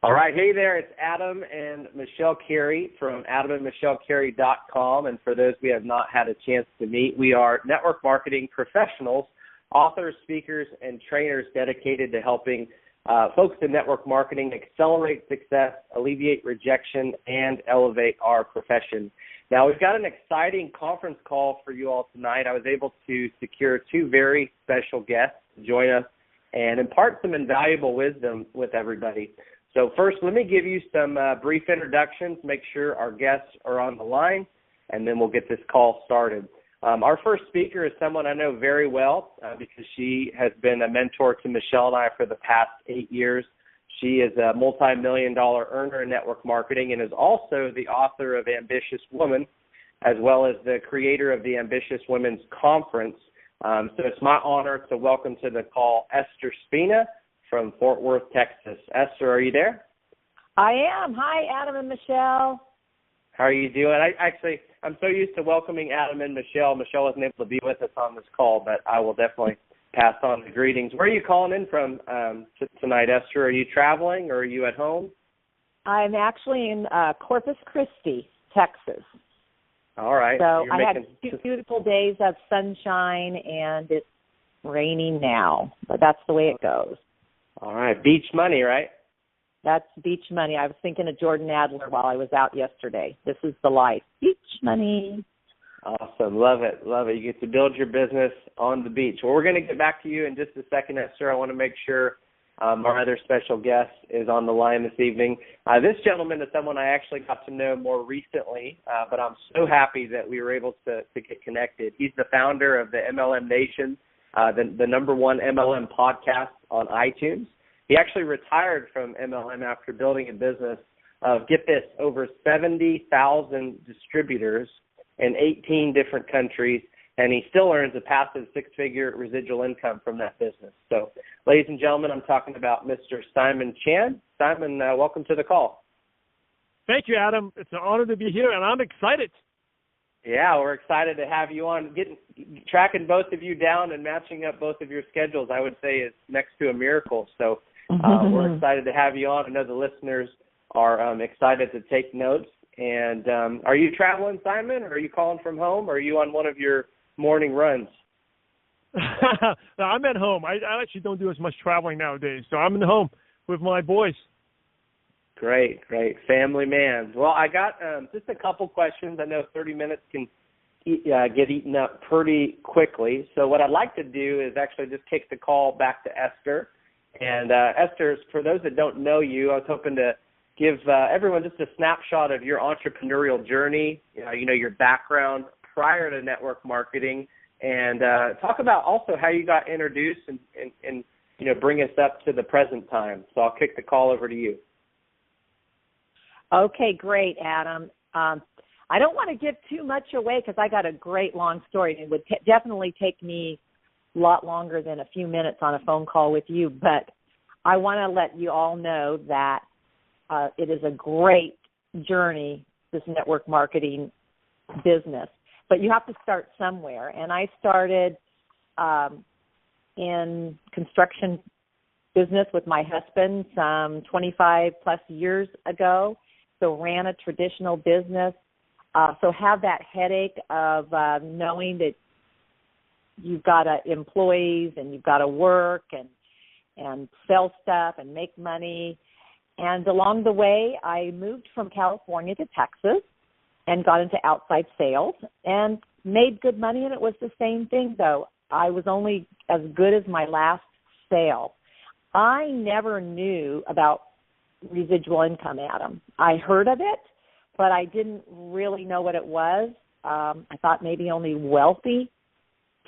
All right. Hey there. It's Adam and Michelle Carey from adamandmichellecarey.com. And for those we have not had a chance to meet, we are network marketing professionals, authors, speakers, and trainers dedicated to helping folks in network marketing accelerate success, alleviate rejection, and elevate our profession. Now, we've got an exciting conference call for you all tonight. I was able to secure two very special guests to join us and impart some invaluable wisdom with everybody. So first, let me give you some brief introductions, make sure our guests are on the line, and then we'll get this call started. Our first speaker is someone I know very well because she has been a mentor to Michelle and I for the past 8 years. She is a multi-million-dollar earner in network marketing and is also the author of Ambitious Woman, as well as the creator of the Ambitious Women's Conference. So it's my honor to welcome to the call Esther Spina from Fort Worth, Texas. Esther, are you there? I am. Hi, Adam and Michelle. How are you doing? I'm so used to welcoming Adam and Michelle. Michelle wasn't able to be with us on this call, but I will definitely pass on the greetings. Where are you calling in from tonight, Esther? Are you traveling or are you at home? I'm actually in Corpus Christi, Texas. All right. So I had 2 beautiful days of sunshine, and it's raining now, but that's the way it goes. All right. Beach money, right? That's beach money. I was thinking of Jordan Adler while I was out yesterday. This is the life. Beach money. Awesome. Love it. Love it. You get to build your business on the beach. Well, we're going to get back to you in just a second, Esther. I want to make sure our other special guest is on the line this evening. This gentleman is someone I actually got to know more recently, but I'm so happy that we were able to get connected. He's the founder of the MLM Nation, the number one MLM podcast on iTunes. He actually retired from MLM after building a business of, get this, over 70,000 distributors in 18 different countries, and he still earns a passive six-figure residual income from that business. So, ladies and gentlemen, I'm talking about Mr. Simon Chan. Simon, welcome to the call. Thank you, Adam. It's an honor to be here, and I'm excited. Yeah, we're excited to have you on. Tracking both of you down and matching up both of your schedules, I would say, is next to a miracle. So we're excited to have you on. I know the listeners are excited to take notes. And are you traveling, Simon, or are you calling from home, or are you on one of your morning runs? No, I'm at home. I actually don't do as much traveling nowadays, so I'm in the home with my boys. Great. Family man. Well, I got just a couple questions. I know 30 minutes can get eaten up pretty quickly. So what I'd like to do is actually just kick the call back to Esther. And Esther, for those that don't know you, I was hoping to give everyone just a snapshot of your entrepreneurial journey, your background prior to network marketing, and talk about also how you got introduced and bring us up to the present time. So I'll kick the call over to you. Okay, great, Adam. I don't want to give too much away because I got a great long story. It would definitely take me a lot longer than a few minutes on a phone call with you, but I want to let you all know that it is a great journey, this network marketing business. But you have to start somewhere. And I started in construction business with my husband some 25-plus years ago. So ran a traditional business. So have that headache of knowing that you've got employees and you've got to work and sell stuff and make money. And along the way, I moved from California to Texas and got into outside sales and made good money, and it was the same thing, though. I was only as good as my last sale. I never knew about residual income, Adam. I heard of it, but I didn't really know what it was. I thought maybe only wealthy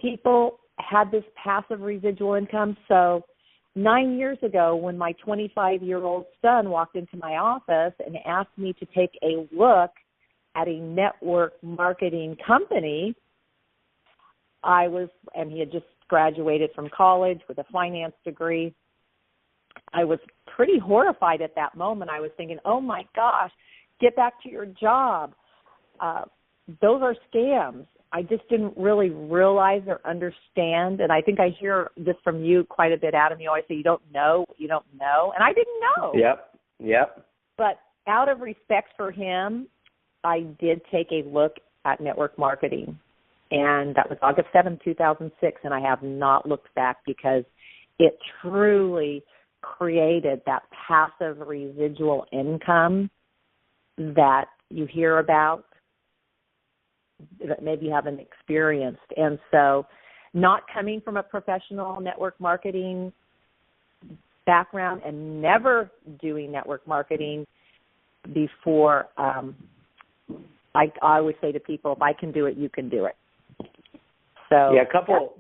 people had this passive residual income. So 9 years ago, when my 25-year-old son walked into my office and asked me to take a look at a network marketing company, and he had just graduated from college with a finance degree, I was pretty horrified at that moment. I was thinking, oh, my gosh, get back to your job. Those are scams. I just didn't really realize or understand, and I think I hear this from you quite a bit, Adam. You always say you don't know what you don't know, and I didn't know. Yep. But out of respect for him, I did take a look at network marketing. And that was August 7, 2006, and I have not looked back because it truly created that passive residual income that you hear about that maybe you haven't experienced. And so not coming from a professional network marketing background and never doing network marketing before, I always say to people, if I can do it, you can do it. So yeah, a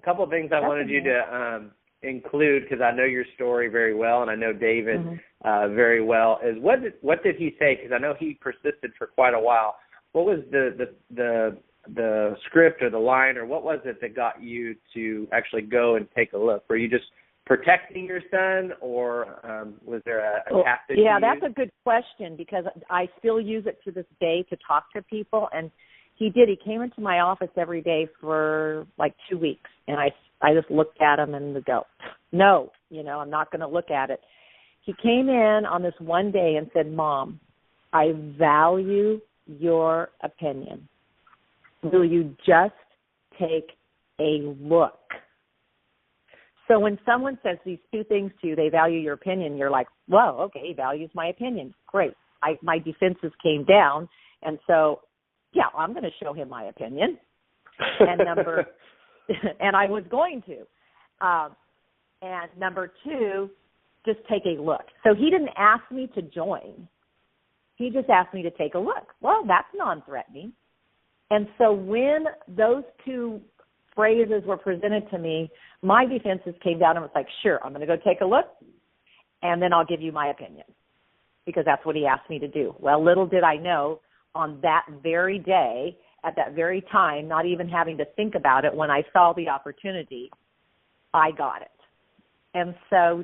couple of things I wanted you to include, because I know your story very well, and I know David very well. Is what did he say? Because I know he persisted for quite a while. What was the script or the line, or what was it that got you to actually go and take a look? Were you just protecting your son, or was there a tactic? Yeah, that's a good question, because I still use it to this day to talk to people. And he came into my office every day for like 2 weeks, and I just looked at him and would go, no, I'm not going to look at it. He came in on this one day and said, Mom, I value your opinion. Will you just take a look? So when someone says these two things to you, they value your opinion, you're like, well, okay, he values my opinion. Great. My defenses came down, and so, yeah, I'm going to show him my opinion. And and I was going to. And number two, just take a look. So he didn't ask me to join. He just asked me to take a look. Well, that's non-threatening. And so when those two phrases were presented to me, my defenses came down and was like, sure, I'm going to go take a look, and then I'll give you my opinion, because that's what he asked me to do. Well, little did I know, on that very day, at that very time, not even having to think about it, when I saw the opportunity, I got it. And so,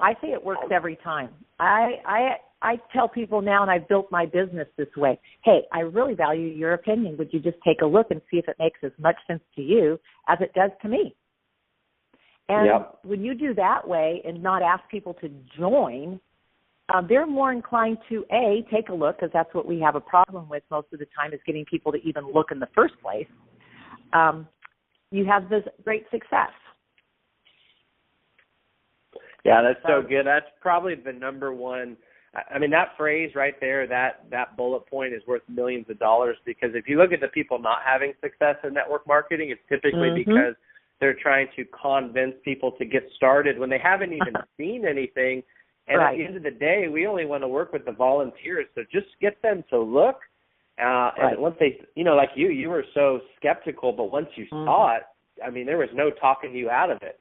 I say it works every time. I tell people now, and I've built my business this way, hey, I really value your opinion. Would you just take a look and see if it makes as much sense to you as it does to me? And when you do that way and not ask people to join, they're more inclined to, A, take a look, because that's what we have a problem with most of the time, is getting people to even look in the first place. You have this great success. Yeah, that's so good. That's probably the number one. I mean, that phrase right there, that bullet point is worth millions of dollars, because if you look at the people not having success in network marketing, it's typically because they're trying to convince people to get started when they haven't even seen anything. And at the end of the day, we only want to work with the volunteers. So just get them to look. And once they, like you were so skeptical, but once you saw it, I mean, there was no talking you out of it.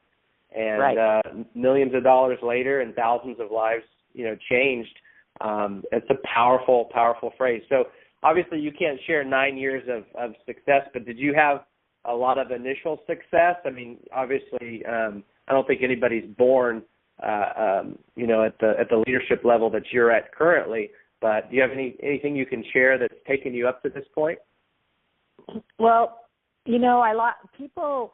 And millions of dollars later and thousands of lives, changed. It's a powerful, powerful phrase. So obviously you can't share 9 years of success, but did you have a lot of initial success? I mean, obviously, I don't think anybody's born, at the leadership level that you're at currently, but do you have anything you can share that's taken you up to this point? Well, people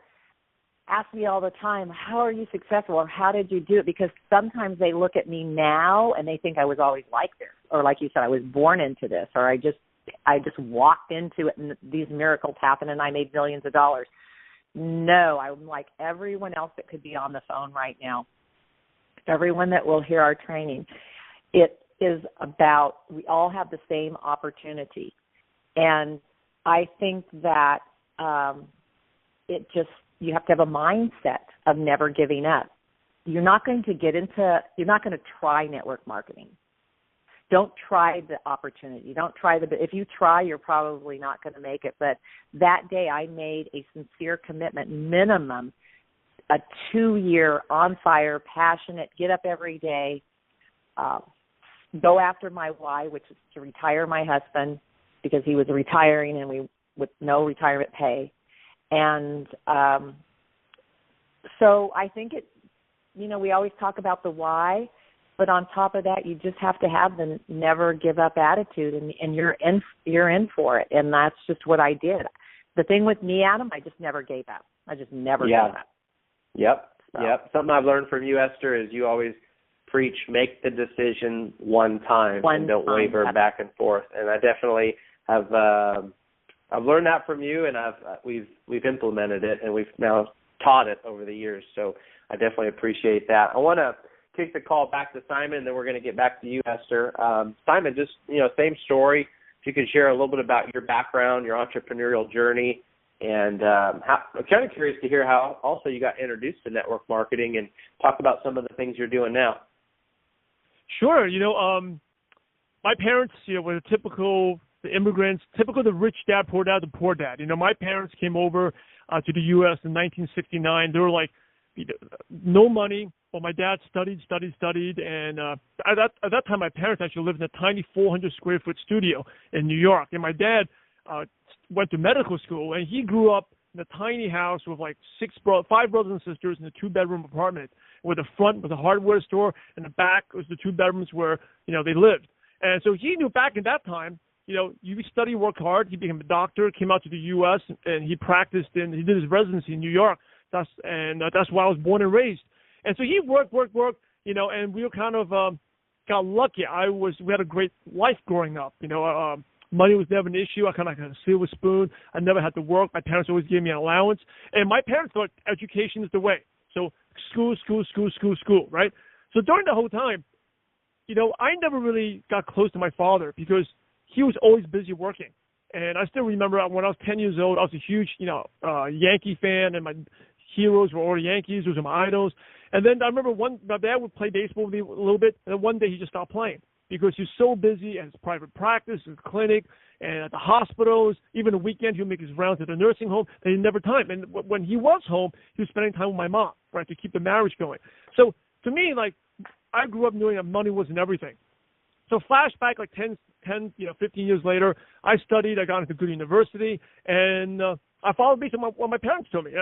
ask me all the time, how are you successful, or how did you do it? Because sometimes they look at me now and they think I was always like this, or like you said, I was born into this, or I just walked into it and these miracles happened and I made millions of dollars. No, I'm like everyone else that could be on the phone right now, everyone that will hear our training. It is about, we all have the same opportunity. And I think that you have to have a mindset of never giving up. You're not going to try network marketing. Don't try the opportunity. If you try, you're probably not going to make it. But that day I made a sincere commitment, minimum, a 2-year on fire, passionate, get up every day, go after my why, which is to retire my husband, because he was retiring and with no retirement pay. And so I think we always talk about the why, but on top of that, you just have to have the never give up attitude, and you're in for it. And that's just what I did. The thing with me, Adam, I just never gave up. I just never gave up. Yep. Something I've learned from you, Esther, is you always preach, make the decision one time and don't waver back and forth. And I definitely have I've learned that from you, and we've implemented it, and we've now taught it over the years. So I definitely appreciate that. I want to kick the call back to Simon, and then we're going to get back to you, Esther. Simon, just same story. If you could share a little bit about your background, your entrepreneurial journey, and I'm kind of curious to hear how also you got introduced to network marketing, and talk about some of the things you're doing now. Sure. My parents, were the immigrants, typical the rich dad, poor dad, the poor dad. My parents came over to the U.S. in 1969. They were like, no money. Well, my dad studied, and at that time, my parents actually lived in a tiny 400 square foot studio in New York. And my dad went to medical school, and he grew up in a tiny house with like 5 brothers and sisters in a 2-bedroom apartment, where the front was a hardware store, and the back was the 2 bedrooms where they lived. And so he knew back in that time, you study, work hard. He became a doctor, came out to the U.S., and he practiced he did his residency in New York. That's where I was born and raised. And so he worked, and we were kind of got lucky. We had a great life growing up. Money was never an issue. I kind of had a silver spoon. I never had to work. My parents always gave me an allowance. And my parents thought education is the way. So school, right? So during the whole time, I never really got close to my father because he was always busy working. And I still remember when I was 10 years old, I was a huge, Yankee fan, and my heroes were all the Yankees. Those were my idols. And then I remember my dad would play baseball with me a little bit, and then one day he just stopped playing because he was so busy at his private practice, his clinic, and at the hospitals. Even the weekend, he would make his rounds at the nursing home. They never time. And when he was home, he was spending time with my mom, right, to keep the marriage going. So to me, I grew up knowing that money wasn't everything. So flashback 10, 15 years later, I studied. I got into good university, and I followed based on what my parents told me.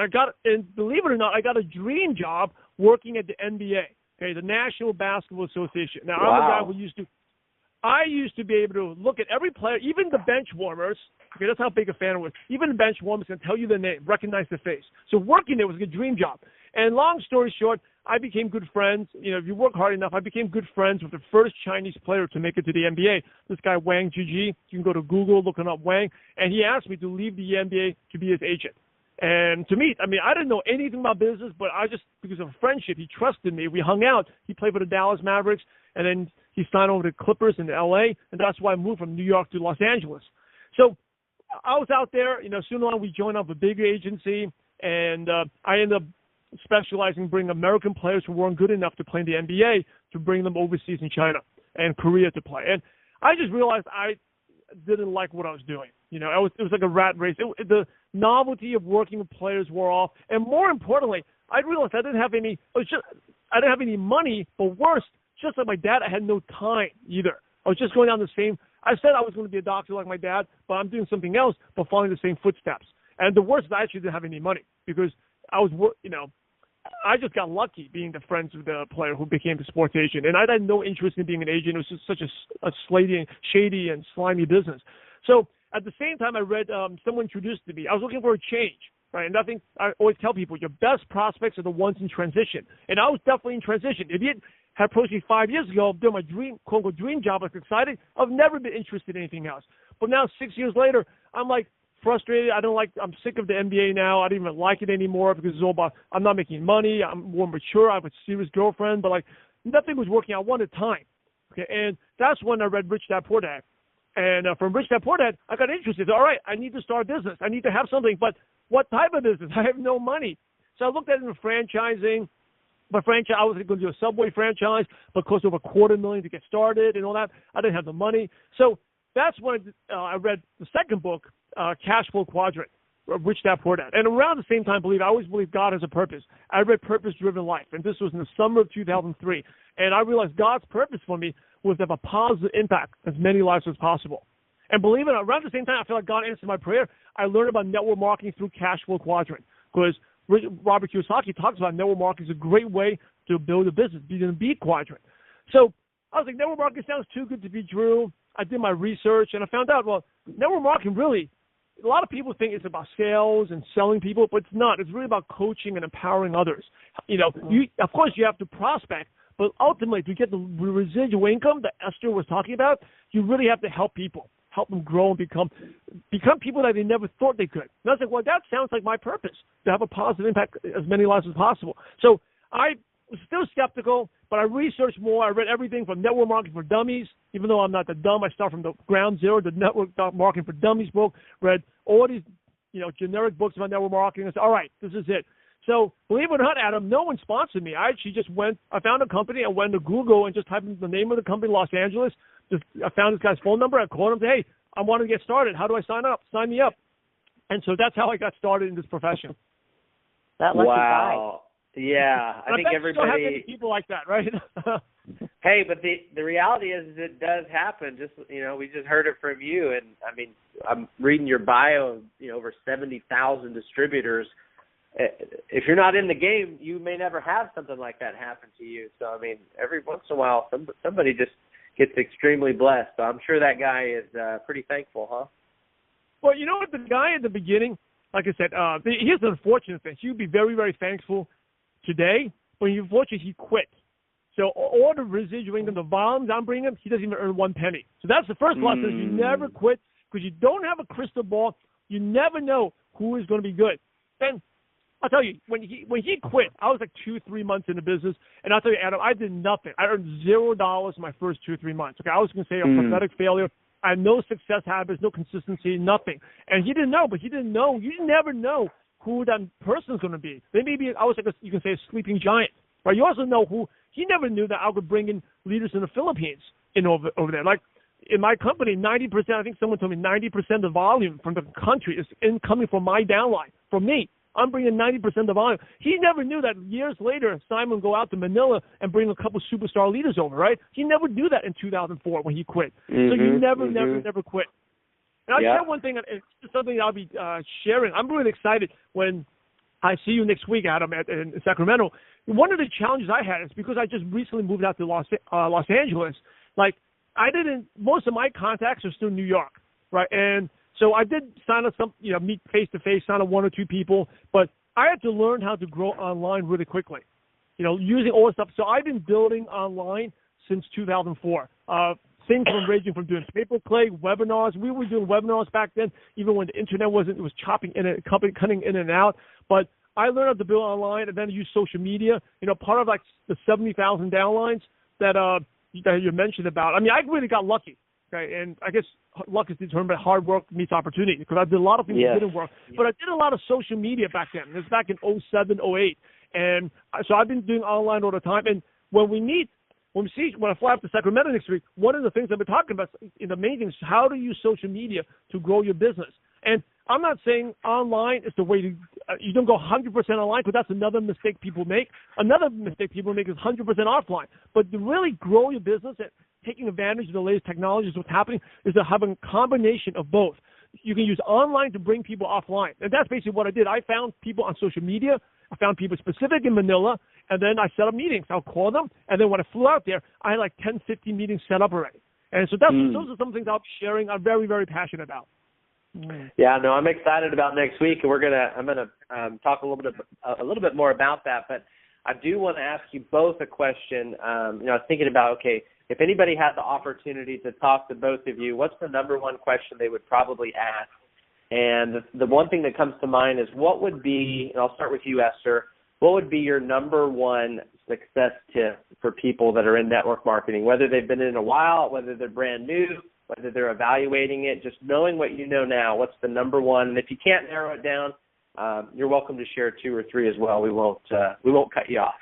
And believe it or not, I got a dream job working at the NBA, the National Basketball Association. Now, wow. I'm a guy who I used to be able to look at every player, even the bench warmers. Okay, that's how big a fan I was. Even the bench warmers can tell you their name, recognize their face. So working there was a dream job. And long story short, I became good friends. If you work hard enough, I became good friends with the first Chinese player to make it to the NBA. This guy, Wang Jiji. You can go to Google, looking up Wang. And he asked me to leave the NBA to be his agent. And to me, I didn't know anything about business, but because of friendship, he trusted me. We hung out. He played for the Dallas Mavericks, and then he signed over to Clippers in LA, and that's why I moved from New York to Los Angeles. So I was out there. Soon on we joined up a big agency, and I ended up specializing in bringing American players who weren't good enough to play in the NBA to bring them overseas in China and Korea to play. And I just realized I didn't like what I was doing. It was like a rat race. The novelty of working with players wore off, and more importantly, I realized I didn't have any money. But worse, just like my dad, I had no time either. I was just going down the same. I said I was going to be a doctor like my dad, but I'm doing something else, but following the same footsteps. And the worst is I actually didn't have any money because I just got lucky being the friends of the player who became the sports agent. And I had no interest in being an agent. It was just such a shady and slimy business. So at the same time, I read someone introduced to me. I was looking for a change, right? And I think I always tell people your best prospects are the ones in transition. And I was definitely in transition. If you had approached me 5 years ago doing my dream, quote unquote, dream job, I was excited. I've never been interested in anything else. But now 6 years later, I'm like, frustrated. I'm sick of the NBA now. I don't even like it anymore because it's all about, I'm not making money. I'm more mature. I have a serious girlfriend, but nothing was working out one at a time. Okay. And that's when I read Rich Dad Poor Dad. And from Rich Dad Poor Dad, I got interested. All right, I need to start a business. I need to have something, but what type of business? I have no money. So I looked at it in franchising. But I was going to do a Subway franchise, but it cost over $250,000 to get started and all that. I didn't have the money. So that's when I read the second book, Cash Flow Quadrant, Rich Dad Poor Dad. And around the same time, I always believe God has a purpose. I read Purpose Driven Life, and this was in the summer of 2003. And I realized God's purpose for me was to have a positive impact as many lives as possible. And believe it or not, around the same time, I feel like God answered my prayer. I learned about network marketing through Cash Flow Quadrant because Robert Kiyosaki talks about network marketing is a great way to build a business, be in the B quadrant. So I was like, network marketing sounds too good to be true. I did my research, and I found out, network marketing really, a lot of people think it's about sales and selling people, but it's not. It's really about coaching and empowering others. Of course, you have to prospect, But ultimately, to get the residual income that Esther was talking about, you really have to help people, help them grow and become people that they never thought they could. And I was like, well, that sounds like my purpose, to have a positive impact as many lives as possible. So I was still skeptical, but I researched more. I read everything from Network Marketing for Dummies. Even though I'm not that dumb, I start from the ground zero. The Network Marketing for Dummies book, read all these, generic books about network marketing. I said, all right, this is it. So believe it or not, Adam, no one sponsored me. I actually just I found a company. I went to Google and just typed in the name of the company, Los Angeles. I found this guy's phone number. I called him and said, hey, I want to get started. How do I sign up? Sign me up. And so that's how I got started in this profession. That lucky wow. Guy. Yeah. I think everybody. Don't have many people like that, right? Hey, but the reality is it does happen. Just, we just heard it from you. And, I mean, I'm reading your bio, over 70,000 distributors. If you're not in the game, you may never have something like that happen to you. So, I mean, every once in a while, somebody just gets extremely blessed. So I'm sure that guy is pretty thankful, huh? Well, you know what? The guy at the beginning, like I said, here's the unfortunate thing. He would be very, very thankful today, but unfortunately, he quit. So all the residual income, the volumes I'm bringing him, he doesn't even earn one penny. So that's the first lesson. You never quit because you don't have a crystal ball. You never know who is going to be good. And I'll tell you, when he quit, I was like 2-3 months in the business, and I'll tell you, Adam, I did nothing. I earned $0 in my first 2-3 months. Okay, I was going to say a pathetic failure. I had no success habits, no consistency, nothing. And he didn't know, but he didn't know. You never know who that person's going to be. They may be, I was like, you can say a sleeping giant. But you also know who, he never knew that I could bring in leaders in the Philippines over there. Like in my company, 90%, I think someone told me 90% of the volume from the country is coming from my downline, from me. I'm bringing 90% of the volume. He never knew that years later, Simon would go out to Manila and bring a couple superstar leaders over, right? He never do that in 2004 when he quit. So you never quit. And I'll share one thing, it's something I'll be sharing. I'm really excited when I see you next week, Adam, in Sacramento. One of the challenges I had is because I just recently moved out to Los Angeles. Like, most of my contacts are still in New York, right? And so I did sign up meet face-to-face, sign up 1 or 2 people, but I had to learn how to grow online really quickly, using all this stuff. So I've been building online since 2004. Things ranging from doing pay-per-click, webinars. We were doing webinars back then, even when the internet was chopping in and cutting in and out. But I learned how to build online and then use social media. Part of like the 70,000 downlines that you mentioned about. I mean, I really got lucky. Okay, and I guess luck is determined by hard work meets opportunity because I did a lot of things that didn't work. But I did a lot of social media back then. It was back in 07, 08. And so I've been doing online all the time. And when I fly up to Sacramento next week, one of the things I've been talking about in the main thing is how to use social media to grow your business. And I'm not saying online is the way to you don't go 100% online because that's another mistake people make. Another mistake people make is 100% offline. But to really grow your business and taking advantage of the latest technologies, what's happening is to have a combination of both. You can use online to bring people offline. And that's basically what I did. I found people on social media. I found people specific in Manila, and then I set up meetings. I'll call them, and then when I flew out there, I had like 10, 15 meetings set up already. And so those are some things I'll be sharing. I'm very, very passionate about. Yeah, no, I'm excited about next week, and I'm gonna talk a little bit more about that. But I do want to ask you both a question. I was thinking about, okay, if anybody had the opportunity to talk to both of you, what's the number one question they would probably ask? And the one thing that comes to mind is what would be, and I'll start with you, Esther, what would be your number one success tip for people that are in network marketing, whether they've been in a while, whether they're brand new, whether they're evaluating it, just knowing what you know now, what's the number one? And if you can't narrow it down, you're welcome to share 2 or 3 as well. We won't cut you off.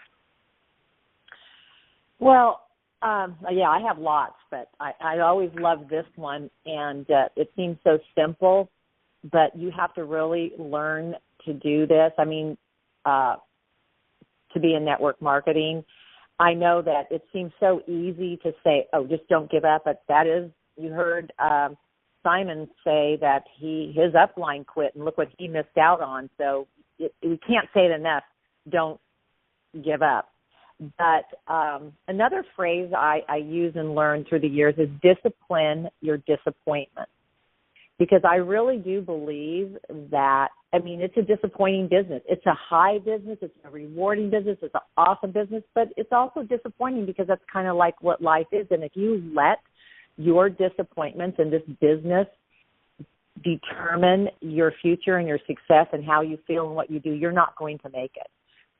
Well, I have lots, but I always love this one, and it seems so simple, but you have to really learn to do this. I mean, to be in network marketing, I know that it seems so easy to say, oh, just don't give up, but that is, you heard Simon say that his upline quit, and look what he missed out on. So we can't say it enough, don't give up. But another phrase I use and learned through the years is discipline your disappointment. Because I really do believe that I mean, it's a disappointing business. It's a high business. It's a rewarding business. It's an awesome business, but it's also disappointing because that's kind of like what life is. And if you let your disappointments in this business determine your future and your success and how you feel and what you do, you're not going to make it.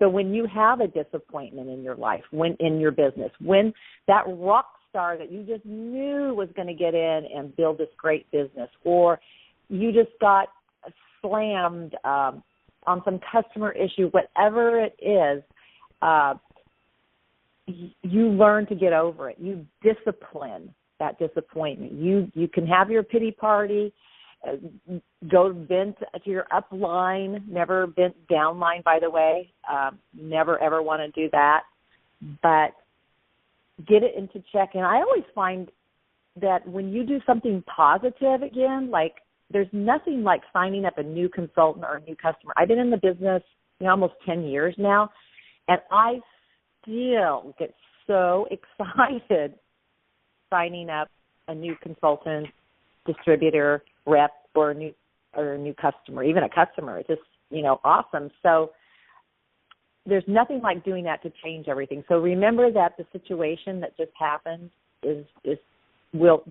So when you have a disappointment in your life, when in your business, when that rock star that you just knew was going to get in and build this great business, or you just got slammed on some customer issue, whatever it is, you learn to get over it. You discipline that disappointment. You can have your pity party, go vent to your upline, never vent downline, by the way. Never, ever want to do that. But get it into check. And I always find that when you do something positive again, like there's nothing like signing up a new consultant or a new customer. I've been in the business almost 10 years now, and I still get so excited signing up a new consultant, distributor, rep, or a new customer, even a customer. It's just, awesome. So there's nothing like doing that to change everything. So remember that the situation that just happened will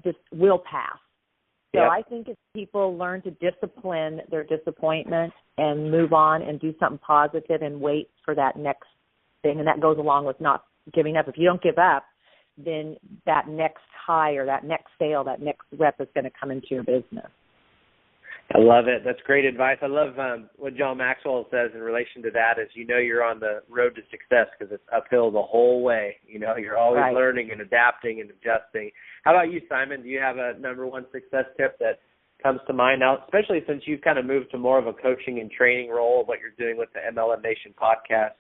pass. So yep. I think if people learn to discipline their disappointment and move on and do something positive and wait for that next thing, and that goes along with not giving up. If you don't give up, then that next high or that next sale, that next rep is going to come into your business. I love it. That's great advice. I love what John Maxwell says in relation to that is, you're on the road to success because it's uphill the whole way. You're always right. learning and adapting and adjusting. How about you, Simon? Do you have a number one success tip that comes to mind now, especially since you've kind of moved to more of a coaching and training role of what you're doing with the MLM Nation podcast?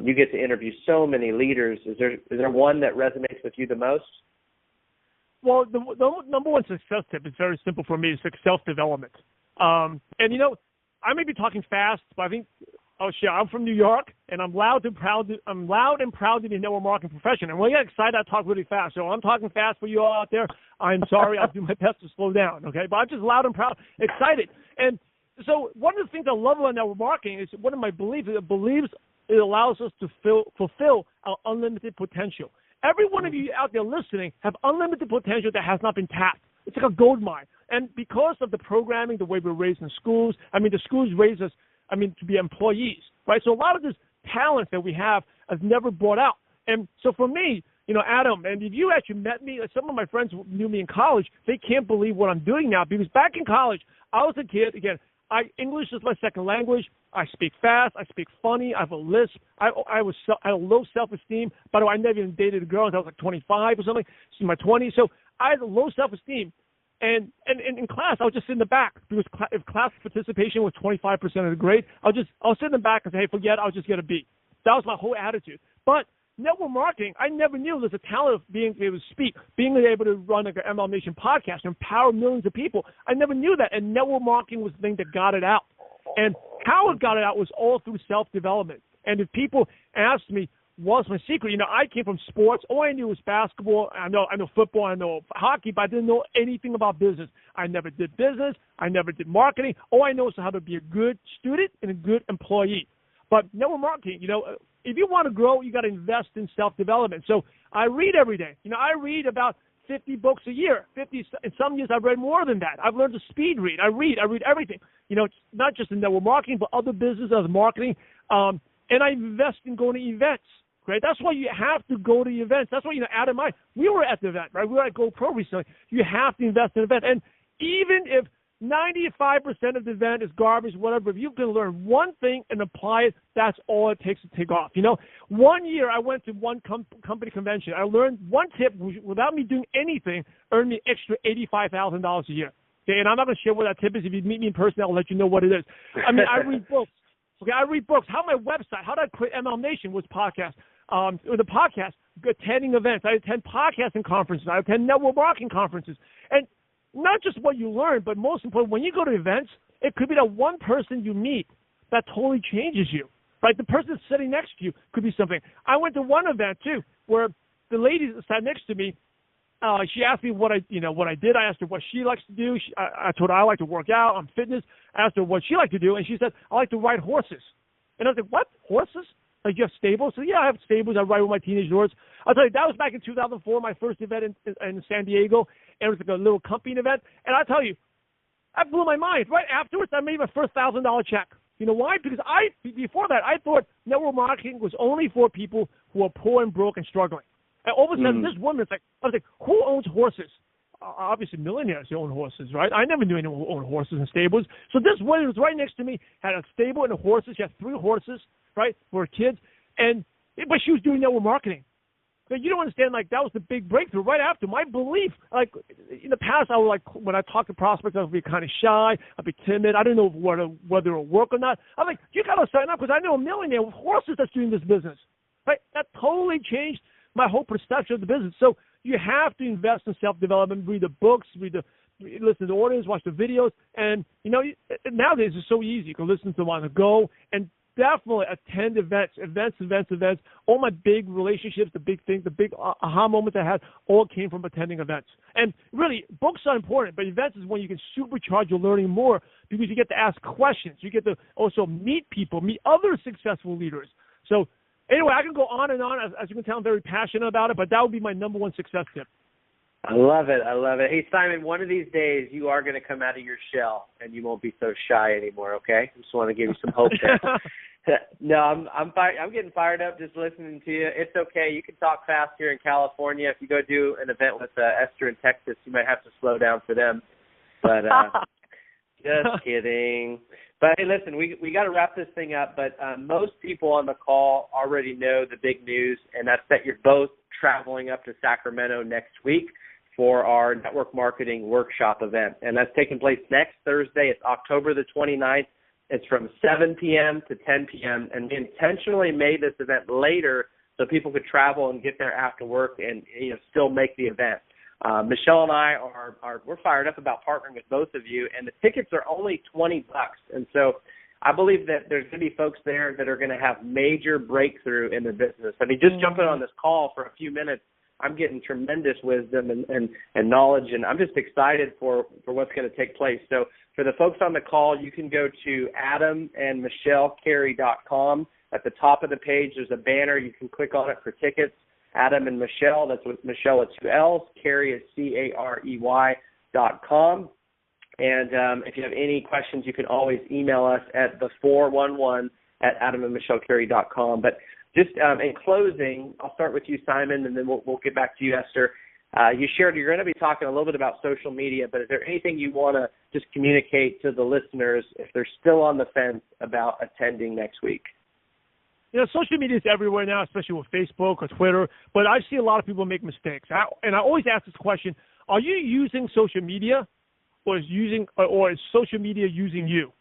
You get to interview so many leaders. Is there one that resonates with you the most? Well, the number one success tip is very simple for me. It's self-development. And, I may be talking fast, but I think, I'm from New York, and I'm loud and proud to be a network marketing professional. And when I get excited, I talk really fast. So I'm talking fast for you all out there. I'm sorry. I'll do my best to slow down, okay? But I'm just loud and proud, excited. And so one of the things I love about network marketing is one of my beliefs. It believes it allows us to fulfill our unlimited potential. Every one of you out there listening have unlimited potential that has not been tapped. It's like a gold mine. And because of the programming, the way we're raised in schools, the schools raise us, to be employees, right? So a lot of this talent that we have is never brought out. And so for me, Adam, and if you actually met me, some of my friends who knew me in college, they can't believe what I'm doing now because back in college, I was a kid, again, English is my second language. I speak fast. I speak funny. I have a lisp. I had low self-esteem. By the way, I never even dated a girl until I was like 25 or something. She's in my 20s. So I had a low self-esteem. And in class, I would just sit in the back because if class participation was 25% of the grade, I'll sit in the back and say, hey, forget it, I'll just get a B. That was my whole attitude. But network marketing, I never knew there's a talent of being able to speak, being able to run like an MLM Nation podcast and empower millions of people. I never knew that. And network marketing was the thing that got it out. And how it got it out was all through self-development. And if people asked me, what's my secret? I came from sports. All I knew was basketball. I know football. I know hockey, but I didn't know anything about business. I never did business. I never did marketing. All I know is how to be a good student and a good employee. But network marketing, if you want to grow, you got to invest in self-development. So I read every day. I read about 50 books a year. 50. In some years, I've read more than that. I've learned to speed read. I read everything. It's not just in network marketing, but other business, other marketing. And I invest in going to events. Right? That's why you have to go to the events. That's why, Adam and I, we were at the event, right? We were at GoPro recently. You have to invest in the event. And even if 95% of the event is garbage, whatever, if you can learn one thing and apply it, that's all it takes to take off. 1 year I went to one company convention. I learned one tip without me doing anything, earned me extra $85,000 a year. Okay? And I'm not going to share what that tip is. If you meet me in person, I'll let you know what it is. I read books. Okay, I read books. How my website, how did I quit MLM Nation was podcast. With a podcast, attending events. I attend podcasting conferences. I attend network marketing conferences. And not just what you learn, but most important, when you go to events, it could be that one person you meet that totally changes you, right? The person sitting next to you could be something. I went to one event, too, where the lady that sat next to me, she asked me what I did. I asked her what she likes to do. I told her I like to work out. I'm fitness. I asked her what she liked to do, and she said, I like to ride horses. And I was like, what? Horses? Like, you have stables? So, yeah, I have stables. I ride with my teenage daughters. I'll tell you, that was back in 2004, my first event in San Diego. And it was like a little company event. And I'll tell you, that blew my mind. Right afterwards, I made my first $1,000 check. You know why? Because before that, I thought network marketing was only for people who are poor and broke and struggling. And all of a sudden, this woman, I was like, who owns horses? Obviously, millionaires own horses, right? I never knew anyone who owned horses and stables. So this woman was right next to me, had a stable and horses. She had 3 horses, right, for her kids. But she was doing network marketing. But you don't understand, like, that was the big breakthrough right after. My belief, like, in the past, I would, like, when I talk to prospects, I would be kind of shy. I'd be timid. I didn't know whether it would work or not. I'm like, you got to sign up because I know a millionaire with horses that's doing this business. Right? That totally changed my whole perception of the business. So you have to invest in self-development, read the books, listen to the audience, watch the videos. And, you know, nowadays it's so easy. You can listen to them on the go and definitely attend events. All my big relationships, the big things, the big aha moments I had all came from attending events. And really, books are important, but events is when you can supercharge your learning more because you get to ask questions. You get to also meet people, meet other successful leaders. So anyway, I can go on and on. As you can tell, I'm very passionate about it, but that would be my number one success tip. I love it. Hey, Simon, one of these days you are going to come out of your shell and you won't be so shy anymore, okay? I just want to give you some hope there. No, I'm getting fired up just listening to you. It's okay. You can talk fast here in California. If you go do an event with Esther in Texas, you might have to slow down for them. But just kidding. But, hey, listen, we got to wrap this thing up. But most people on the call already know the big news, and that's that you're both traveling up to Sacramento next week for our network marketing workshop event. And that's taking place next Thursday. It's October the 29th. It's from 7 p.m. to 10 p.m. And we intentionally made this event later so people could travel and get there after work and still make the event. Michelle and I we're fired up about partnering with both of you, and the tickets are only $20. And so I believe that there's going to be folks there that are going to have major breakthrough in their business. I mean, just jumping on this call for a few minutes, I'm getting tremendous wisdom and knowledge, and I'm just excited for what's going to take place. So for the folks on the call, you can go to adamandmichellecarey.com. At the top of the page, there's a banner. You can click on it for tickets. Adam and Michelle, that's with Michelle with 2 L's, Carey is CAREY.com. And if you have any questions, you can always email us at the411@adamandmichellecarey.com. But just in closing, I'll start with you, Simon, and then we'll get back to you, Esther. You shared you're going to be talking a little bit about social media, but is there anything you want to just communicate to the listeners if they're still on the fence about attending next week? You know, social media is everywhere now, especially with Facebook or Twitter, but I see a lot of people make mistakes. And I always ask this question, are you using social media or is social media using you?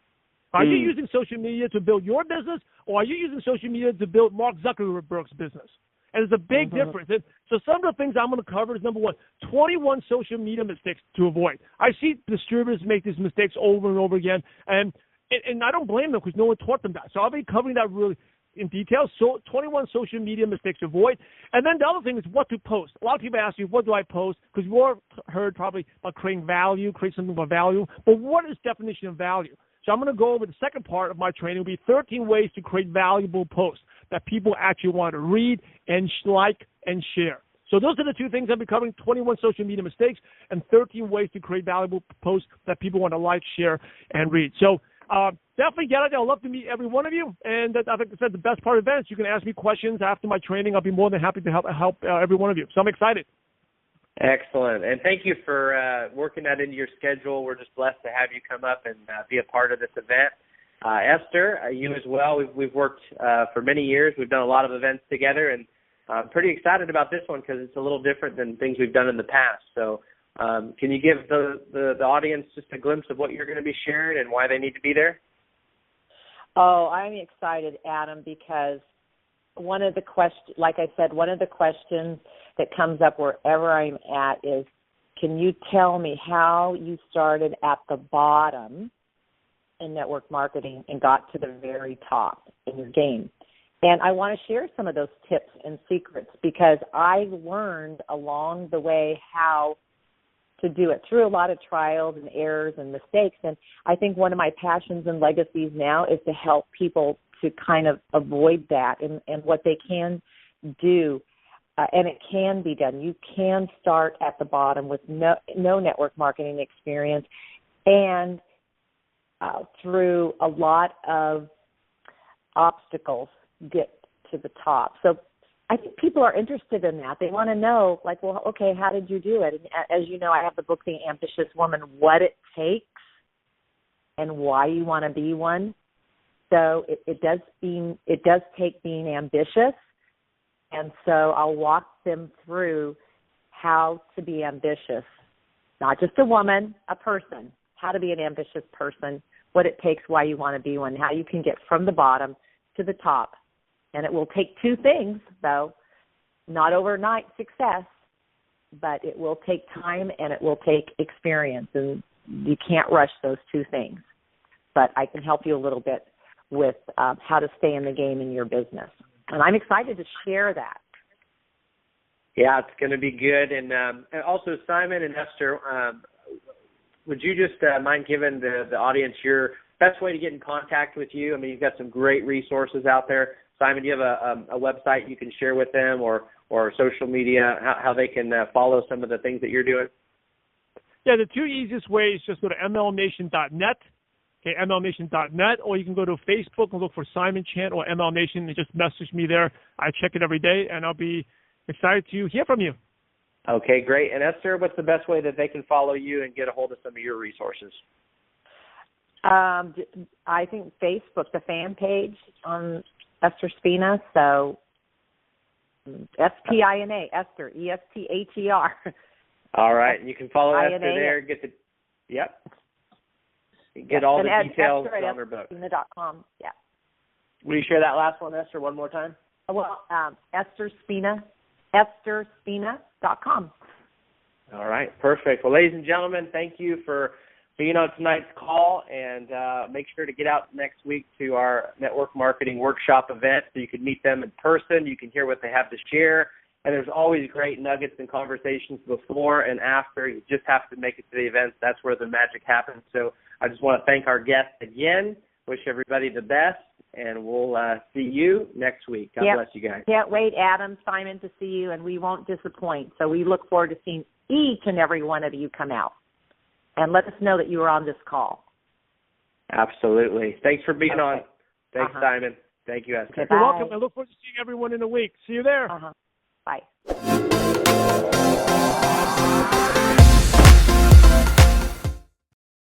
Are you using social media to build your business, or are you using social media to build Mark Zuckerberg's business? And there's a big difference. And so some of the things I'm going to cover is, number one, 21 social media mistakes to avoid. I see distributors make these mistakes over and over again, and I don't blame them because no one taught them that. So I'll be covering that really in detail. So 21 social media mistakes to avoid. And then the other thing is what to post. A lot of people ask you, what do I post? Because you've all heard probably about creating value, create something about value. But what is definition of value? So I'm going to go over the second part of my training. It will be 13 ways to create valuable posts that people actually want to read and like and share. So those are the two things I'll be covering, 21 social media mistakes and 13 ways to create valuable posts that people want to like, share, and read. So definitely get out there. I'd love to meet every one of you. And I think I said the best part of events, you can ask me questions after my training. I'll be more than happy to help every one of you. So I'm excited. Excellent. And thank you for working that into your schedule. We're just blessed to have you come up and be a part of this event. Esther, you as well. We've worked for many years. We've done a lot of events together, and I'm pretty excited about this one because it's a little different than things we've done in the past. So can you give the audience just a glimpse of what you're going to be sharing and why they need to be there? Oh, I'm excited, Adam, because one of the questions that comes up wherever I'm at is, can you tell me how you started at the bottom in network marketing and got to the very top in your game? And I want to share some of those tips and secrets because I learned along the way how to do it through a lot of trials and errors and mistakes. And I think one of my passions and legacies now is to help people to kind of avoid that and what they can do. And it can be done. You can start at the bottom with no network marketing experience and through a lot of obstacles get to the top. So I think people are interested in that. They want to know, like, well, okay, how did you do it? And as you know, I have the book, The Ambitious Woman, what it takes and why you want to be one. So it does take being ambitious. And so I'll walk them through how to be ambitious, not just a woman, a person, how to be an ambitious person, what it takes, why you want to be one, how you can get from the bottom to the top. And it will take two things, though, not overnight success, but it will take time and it will take experience. And you can't rush those two things. But I can help you a little bit with how to stay in the game in your business. And I'm excited to share that. Yeah, it's going to be good. And also, Simon and Esther, would you just mind giving the audience your best way to get in contact with you? I mean, you've got some great resources out there. Simon, do you have a website you can share with them or social media, how they can follow some of the things that you're doing? Yeah, the two easiest ways, just go to mlnation.net, okay, mlnation.net, or you can go to Facebook and look for Simon Chant or ML Nation and just message me there. I check it every day, and I'll be excited to hear from you. Okay, great. And Esther, what's the best way that they can follow you and get a hold of some of your resources? I think Facebook, the fan page on Esther Spina, so S-P-I-N-A, Esther, E-S-T-H-E-R. All right, and you can follow Esther there, get all the details on her book. Esther@EstherSpina.com, yeah. Will you share that last one, Esther, one more time? Well, Esther Spina, EstherSpina.com. All right, perfect. Well, ladies and gentlemen, thank you for being on tonight's call, and make sure to get out next week to our network marketing workshop event so you can meet them in person. You can hear what they have to share, and there's always great nuggets and conversations before and after. You just have to make it to the event. That's where the magic happens. So I just want to thank our guests again, wish everybody the best, and we'll see you next week. God bless you guys. Can't wait, Adam, Simon, to see you, and we won't disappoint. So we look forward to seeing each and every one of you come out. And let us know that you were on this call. Absolutely. Thanks for being on. Thanks, Simon. Thank you, Esther. You're welcome. I look forward to seeing everyone in a week. See you there. Bye.